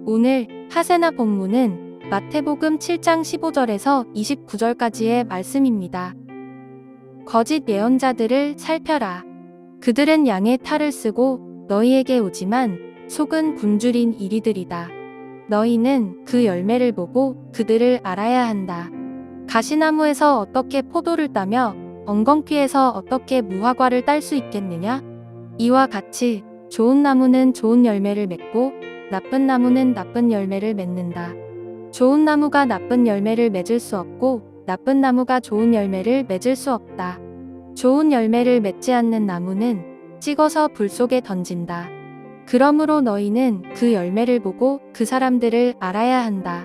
오늘 하세나 본문은 마태복음 7장 15절에서 29절까지의 말씀입니다. 거짓 예언자들을 살펴라. 그들은 양의 탈을 쓰고 너희에게 오지만 속은 굶주린 이리들이다. 너희는 그 열매를 보고 그들을 알아야 한다. 가시나무에서 어떻게 포도를 따며 엉겅퀴에서 어떻게 무화과를 딸 수 있겠느냐? 이와 같이 좋은 나무는 좋은 열매를 맺고 나쁜 나무는 나쁜 열매를 맺는다. 좋은 나무가 나쁜 열매를 맺을 수 없고 나쁜 나무가 좋은 열매를 맺을 수 없다. 좋은 열매를 맺지 않는 나무는 찍어서 불 속에 던진다. 그러므로 너희는 그 열매를 보고 그 사람들을 알아야 한다.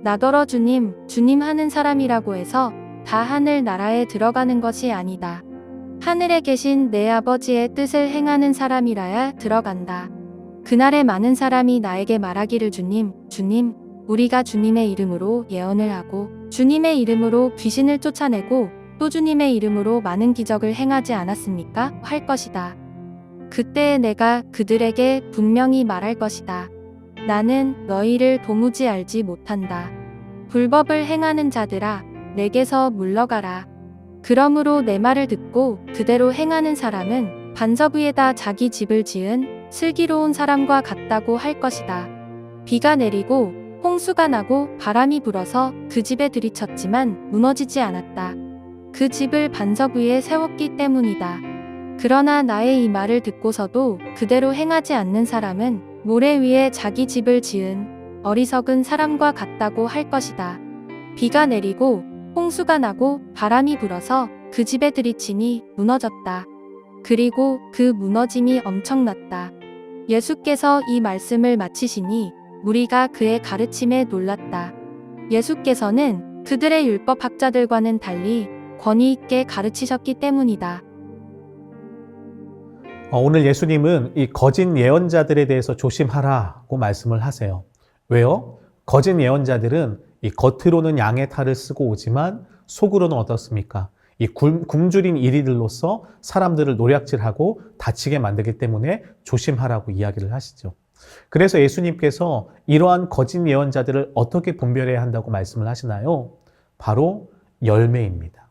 나더러 주님, 주님 하는 사람이라고 해서 다 하늘 나라에 들어가는 것이 아니다. 하늘에 계신 내 아버지의 뜻을 행하는 사람이라야 들어간다. 그날에 많은 사람이 나에게 말하기를 주님, 주님, 우리가 주님의 이름으로 예언을 하고 주님의 이름으로 귀신을 쫓아내고 또 주님의 이름으로 많은 기적을 행하지 않았습니까? 할 것이다. 그때에 내가 그들에게 분명히 말할 것이다. 나는 너희를 도무지 알지 못한다. 불법을 행하는 자들아, 내게서 물러가라. 그러므로 내 말을 듣고 그대로 행하는 사람은 반석 위에다 자기 집을 지은 슬기로운 사람과 같다고 할 것이다. 비가 내리고 홍수가 나고 바람이 불어서 그 집에 들이쳤지만 무너지지 않았다. 그 집을 반석 위에 세웠기 때문이다. 그러나 나의 이 말을 듣고서도 그대로 행하지 않는 사람은 모래 위에 자기 집을 지은 어리석은 사람과 같다고 할 것이다. 비가 내리고 홍수가 나고 바람이 불어서 그 집에 들이치니 무너졌다. 그리고 그 무너짐이 엄청났다. 예수께서 이 말씀을 마치시니 무리가 그의 가르침에 놀랐다. 예수께서는 그들의 율법학자들과는 달리 권위 있게 가르치셨기 때문이다. 오늘 예수님은 이 거짓 예언자들에 대해서 조심하라고 말씀을 하세요. 왜요? 거짓 예언자들은 이 겉으로는 양의 탈을 쓰고 오지만 속으로는 어떻습니까? 이 굶주린 이리들로서 사람들을 노략질하고 다치게 만들기 때문에 조심하라고 이야기를 하시죠. 그래서 예수님께서 이러한 거짓 예언자들을 어떻게 분별해야 한다고 말씀을 하시나요? 바로 열매입니다.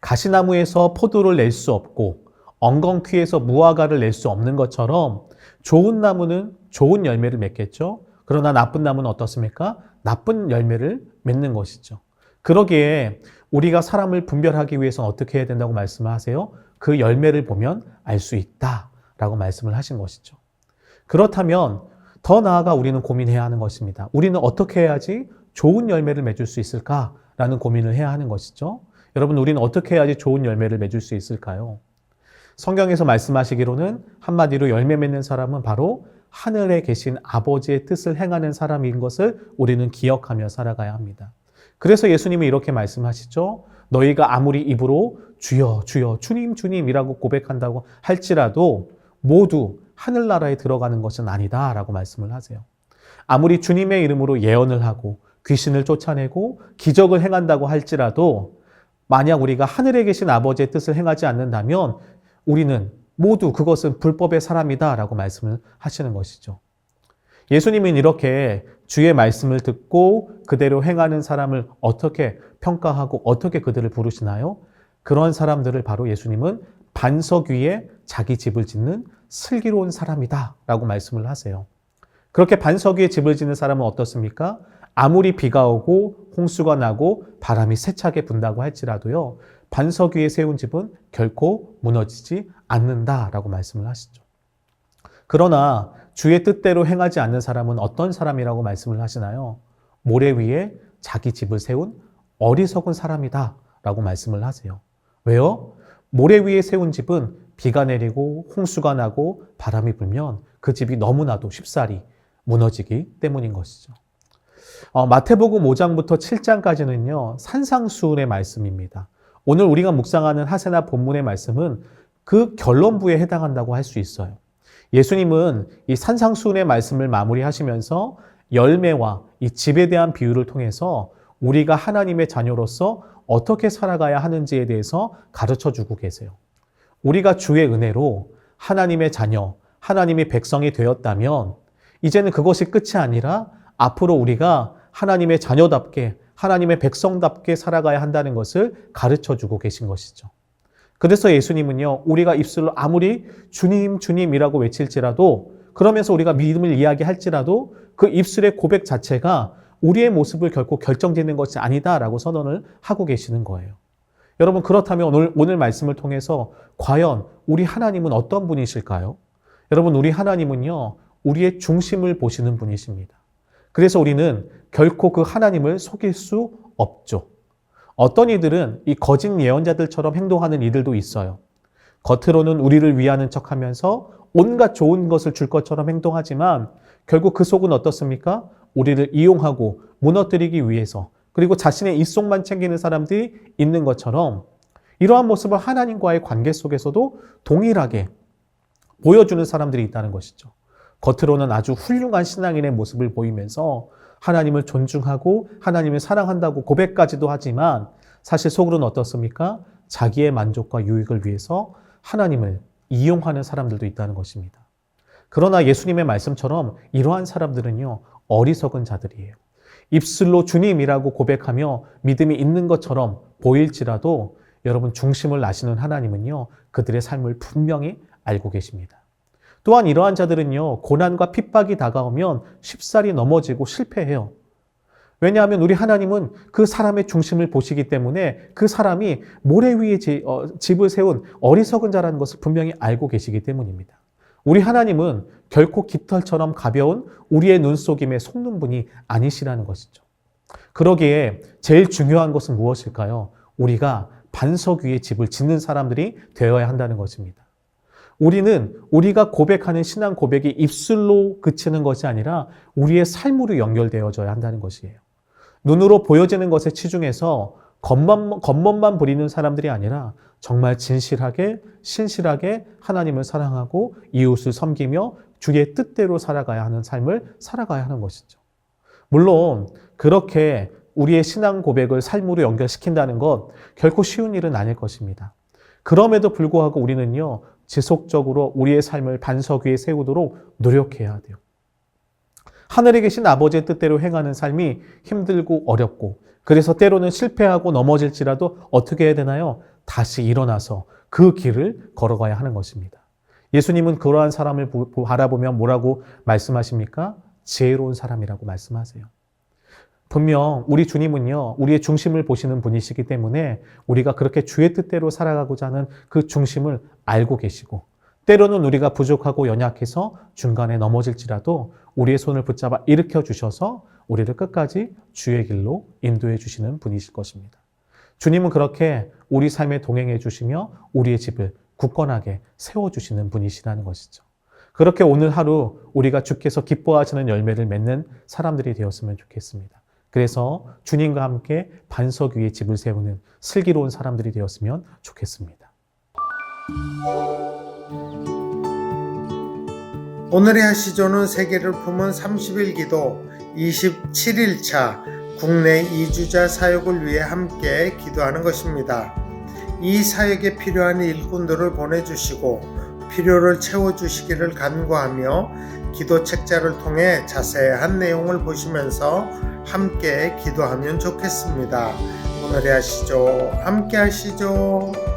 가시나무에서 포도를 낼 수 없고 엉겅퀴에서 무화과를 낼 수 없는 것처럼 좋은 나무는 좋은 열매를 맺겠죠. 그러나 나쁜 나무는 어떻습니까? 나쁜 열매를 맺는 것이죠. 그러기에 우리가 사람을 분별하기 위해서는 어떻게 해야 된다고 말씀을 하세요? 그 열매를 보면 알 수 있다라고 말씀을 하신 것이죠. 그렇다면 더 나아가 우리는 고민해야 하는 것입니다. 우리는 어떻게 해야지 좋은 열매를 맺을 수 있을까라는 고민을 해야 하는 것이죠. 여러분, 우리는 어떻게 해야지 좋은 열매를 맺을 수 있을까요? 성경에서 말씀하시기로는 한마디로 열매 맺는 사람은 바로 하늘에 계신 아버지의 뜻을 행하는 사람인 것을 우리는 기억하며 살아가야 합니다. 그래서 예수님이 이렇게 말씀하시죠. 너희가 아무리 입으로 주여 주여 주님 주님이라고 고백한다고 할지라도 모두 하늘나라에 들어가는 것은 아니다 라고 말씀을 하세요. 아무리 주님의 이름으로 예언을 하고 귀신을 쫓아내고 기적을 행한다고 할지라도 만약 우리가 하늘에 계신 아버지의 뜻을 행하지 않는다면 우리는 모두 그것은 불법의 사람이다 라고 말씀을 하시는 것이죠. 예수님은 이렇게 주의 말씀을 듣고 그대로 행하는 사람을 어떻게 평가하고 어떻게 그들을 부르시나요? 그런 사람들을 바로 예수님은 반석 위에 자기 집을 짓는 슬기로운 사람이다 라고 말씀을 하세요. 그렇게 반석 위에 집을 짓는 사람은 어떻습니까? 아무리 비가 오고 홍수가 나고 바람이 세차게 분다고 할지라도요, 반석 위에 세운 집은 결코 무너지지 않는다라고 말씀을 하시죠. 그러나 주의 뜻대로 행하지 않는 사람은 어떤 사람이라고 말씀을 하시나요? 모래 위에 자기 집을 세운 어리석은 사람이다 라고 말씀을 하세요. 왜요? 모래 위에 세운 집은 비가 내리고 홍수가 나고 바람이 불면 그 집이 너무나도 쉽사리 무너지기 때문인 것이죠. 마태복음 5장부터 7장까지는요, 산상수훈의 말씀입니다. 오늘 우리가 묵상하는 하세나 본문의 말씀은 그 결론부에 해당한다고 할 수 있어요. 예수님은 이 산상수훈의 말씀을 마무리하시면서 열매와 이 집에 대한 비유를 통해서 우리가 하나님의 자녀로서 어떻게 살아가야 하는지에 대해서 가르쳐 주고 계세요. 우리가 주의 은혜로 하나님의 자녀, 하나님의 백성이 되었다면 이제는 그것이 끝이 아니라 앞으로 우리가 하나님의 자녀답게, 하나님의 백성답게 살아가야 한다는 것을 가르쳐주고 계신 것이죠. 그래서 예수님은요, 우리가 입술로 아무리 주님, 주님이라고 외칠지라도, 그러면서 우리가 믿음을 이야기할지라도 그 입술의 고백 자체가 우리의 모습을 결코 결정짓는 것이 아니다라고 선언을 하고 계시는 거예요. 여러분, 그렇다면 오늘 말씀을 통해서 과연 우리 하나님은 어떤 분이실까요? 여러분, 우리 하나님은요, 우리의 중심을 보시는 분이십니다. 그래서 우리는 결코 그 하나님을 속일 수 없죠. 어떤 이들은 이 거짓 예언자들처럼 행동하는 이들도 있어요. 겉으로는 우리를 위하는 척하면서 온갖 좋은 것을 줄 것처럼 행동하지만 결국 그 속은 어떻습니까? 우리를 이용하고 무너뜨리기 위해서, 그리고 자신의 입속만 챙기는 사람들이 있는 것처럼 이러한 모습을 하나님과의 관계 속에서도 동일하게 보여주는 사람들이 있다는 것이죠. 겉으로는 아주 훌륭한 신앙인의 모습을 보이면서 하나님을 존중하고 하나님을 사랑한다고 고백까지도 하지만 사실 속으로는 어떻습니까? 자기의 만족과 유익을 위해서 하나님을 이용하는 사람들도 있다는 것입니다. 그러나 예수님의 말씀처럼 이러한 사람들은요, 어리석은 자들이에요. 입술로 주님이라고 고백하며 믿음이 있는 것처럼 보일지라도 여러분, 중심을 아시는 하나님은요, 그들의 삶을 분명히 알고 계십니다. 또한 이러한 자들은요, 고난과 핍박이 다가오면 쉽사리 넘어지고 실패해요. 왜냐하면 우리 하나님은 그 사람의 중심을 보시기 때문에 그 사람이 모래 위에 집을 세운 어리석은 자라는 것을 분명히 알고 계시기 때문입니다. 우리 하나님은 결코 깃털처럼 가벼운 우리의 눈 속임에 속는 분이 아니시라는 것이죠. 그러기에 제일 중요한 것은 무엇일까요? 우리가 반석 위에 집을 짓는 사람들이 되어야 한다는 것입니다. 우리는 우리가 고백하는 신앙 고백이 입술로 그치는 것이 아니라 우리의 삶으로 연결되어져야 한다는 것이에요. 눈으로 보여지는 것에 치중해서 겉멋만 부리는 사람들이 아니라 정말 진실하게, 신실하게 하나님을 사랑하고 이웃을 섬기며 주의 뜻대로 살아가야 하는 삶을 살아가야 하는 것이죠. 물론 그렇게 우리의 신앙 고백을 삶으로 연결시킨다는 것 결코 쉬운 일은 아닐 것입니다. 그럼에도 불구하고 우리는요, 지속적으로 우리의 삶을 반석 위에 세우도록 노력해야 돼요. 하늘에 계신 아버지의 뜻대로 행하는 삶이 힘들고 어렵고, 그래서 때로는 실패하고 넘어질지라도 어떻게 해야 되나요? 다시 일어나서 그 길을 걸어가야 하는 것입니다. 예수님은 그러한 사람을 바라보면 뭐라고 말씀하십니까? 지혜로운 사람이라고 말씀하세요. 분명 우리 주님은요, 우리의 중심을 보시는 분이시기 때문에 우리가 그렇게 주의 뜻대로 살아가고자 하는 그 중심을 알고 계시고, 때로는 우리가 부족하고 연약해서 중간에 넘어질지라도 우리의 손을 붙잡아 일으켜 주셔서 우리를 끝까지 주의 길로 인도해 주시는 분이실 것입니다. 주님은 그렇게 우리 삶에 동행해 주시며 우리의 집을 굳건하게 세워주시는 분이시라는 것이죠. 그렇게 오늘 하루 우리가 주께서 기뻐하시는 열매를 맺는 사람들이 되었으면 좋겠습니다. 그래서 주님과 함께 반석 위에 집을 세우는 슬기로운 사람들이 되었으면 좋겠습니다. 오늘의 하시조는 세계를 품은 30일 기도 27일차 국내 이주자 사역을 위해 함께 기도하는 것입니다. 이 사역에 필요한 일꾼들을 보내주시고 필요를 채워주시기를 간구하며 기도 책자를 통해 자세한 내용을 보시면서 함께 기도하면 좋겠습니다. 오늘의 하시조 함께 하시죠.